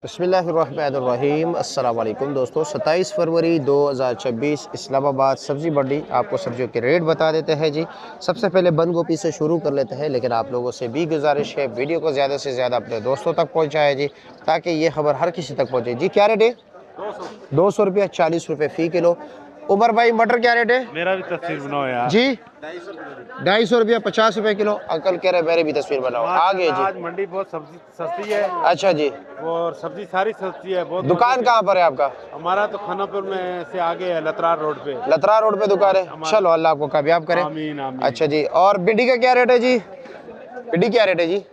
बिस्मिल्लाहिर्रहमानिर्रहीम। अस्सलाम वालेकुम दोस्तों, 27 फरवरी 2026 इस्लामाबाद सब्ज़ी मंडी। आपको सब्जियों के रेट बता देते हैं जी। सबसे पहले बंद गोभी से शुरू कर लेते हैं, लेकिन आप लोगों से भी गुजारिश है वीडियो को ज़्यादा से ज़्यादा अपने दोस्तों तक पहुँचाएं जी, ताकि ये खबर हर किसी तक पहुँचे जी। क्या रेट है? 200 रुपया, 40 रुपये फ़ी किलो। उमर भाई मटर क्या रेट है? मेरा भी तस्वीर बनाओ यार जी 250 रुपया, 50 रुपये किलो। अंकल कह रहे मेरी भी तस्वीर बनाओ। आगे जी। आज मंडी बहुत सब्जी सस्ती है। अच्छा जी। और सब्जी सारी सस्ती है बहुत। दुकान कहाँ पर है आपका? हमारा तो खानापुर में से आगे है, लतरार रोड पे। लतरा रोड पे दुकान है। चलो अल्लाह आपको कामयाब करे। आमीन आमीन। अच्छा जी। और भिंडी का क्या रेट है जी? भिंडी क्या रेट है जी?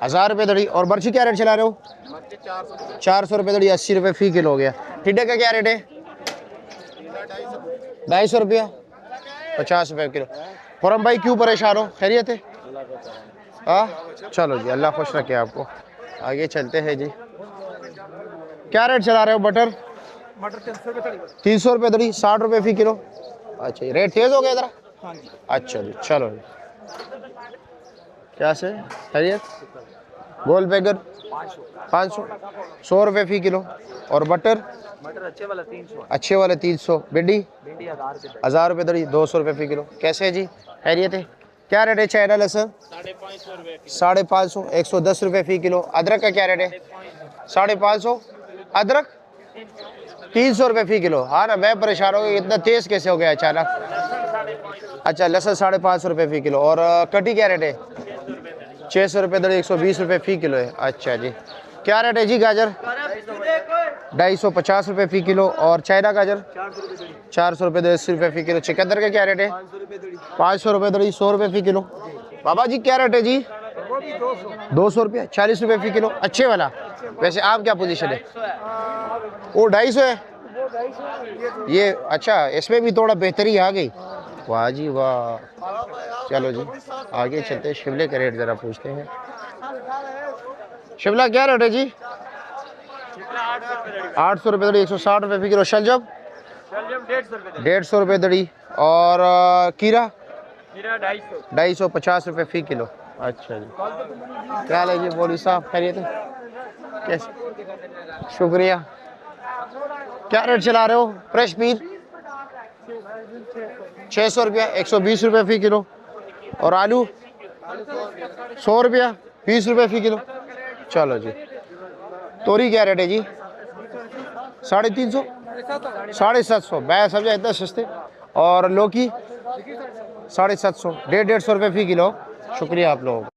1000 रुपये दड़ी। और मिर्ची क्या रेट चला रहे हो? 400 रुपये दड़ी, 80 रुपये फ़ी किलो हो गया। टिड्डे का क्या रेट है? 250 रुपया, 50 रुपये किलो। फौरम भाई क्यों परेशान हो? खैरियत है? हाँ चलो जी, अल्लाह खुश रखे आपको। आगे चलते हैं जी। क्या रेट चला रहे हो बटर? मटर 300 रुपये दड़ी, 60 रुपये फ़ी किलो। अच्छा जी, रेट तेज़ हो गया इधर? अच्छा जी, चलो जी। क्या से खैरियत? गोल बैगन 500, 100 रुपये फ़ी किलो। और बटर अच्छे वाला 300। अच्छे वाले 300। भिंडी 1000 रुपये दड़ी, 200 रुपये फ़ी किलो। कैसे है जी? खैरियत है? क्या रेट है चाइना लहसुन? 550, 110 रुपये फ़ी किलो। अदरक का क्या रेट है? 550। अदरक 300 रुपये फ़ी किलो। हाँ ना, मैं परेशान हो गया, इतना तेज़ कैसे हो गया अचानक? अच्छा, लहसुन 550 रुपये फ़ी किलो। और कटी क्या रेट है? 600 रुपये दड़ी, 120 रुपये फ़ी किलो है। अच्छा जी। क्या रेट है जी गाजर? 250 रुपये फ़ी किलो। और चाइना गाजर 400 रुपये, 80 रुपये फ़ी किलो। चुकंदर का क्या रेट है? 500 रुपये दड़ी, 100 रुपये फ़ी किलो। बाबा जी क्या रेट है जी? 200 रुपये, 40 रुपये फ़ी किलो। अच्छे वाला। वैसे आप क्या पोजीशन है? वो 250 है ये। अच्छा, इसमें भी थोड़ा बेहतरी आ गई। वाह जी वाह। चलो जी आगे चलते हैं। शिमले का रेट ज़रा पूछते हैं। शिमला क्या रेट है जी? 800 रुपये दड़ी, 160 रुपये फ़ी किलो। शलजम 150 रुपये दड़ी। और कीरा 250, 50 रुपये फ़ी किलो। अच्छा जी। क्या हाल है जी मौलवी साहब, खैरियत है? कैसे? शुक्रिया। क्या रेट चला रहे हो? फ्रेश पीस 600 रुपया, 120 रुपये फ़ी किलो। और आलू 100 रुपया, 20 रुपये फ़ी किलो। चलो जी। तोरी क्या रेट है जी? 350, 750। मैं समझा इतना सस्ते। और लौकी 750, 150 रुपये फ़ी किलो। शुक्रिया आप लोगों का।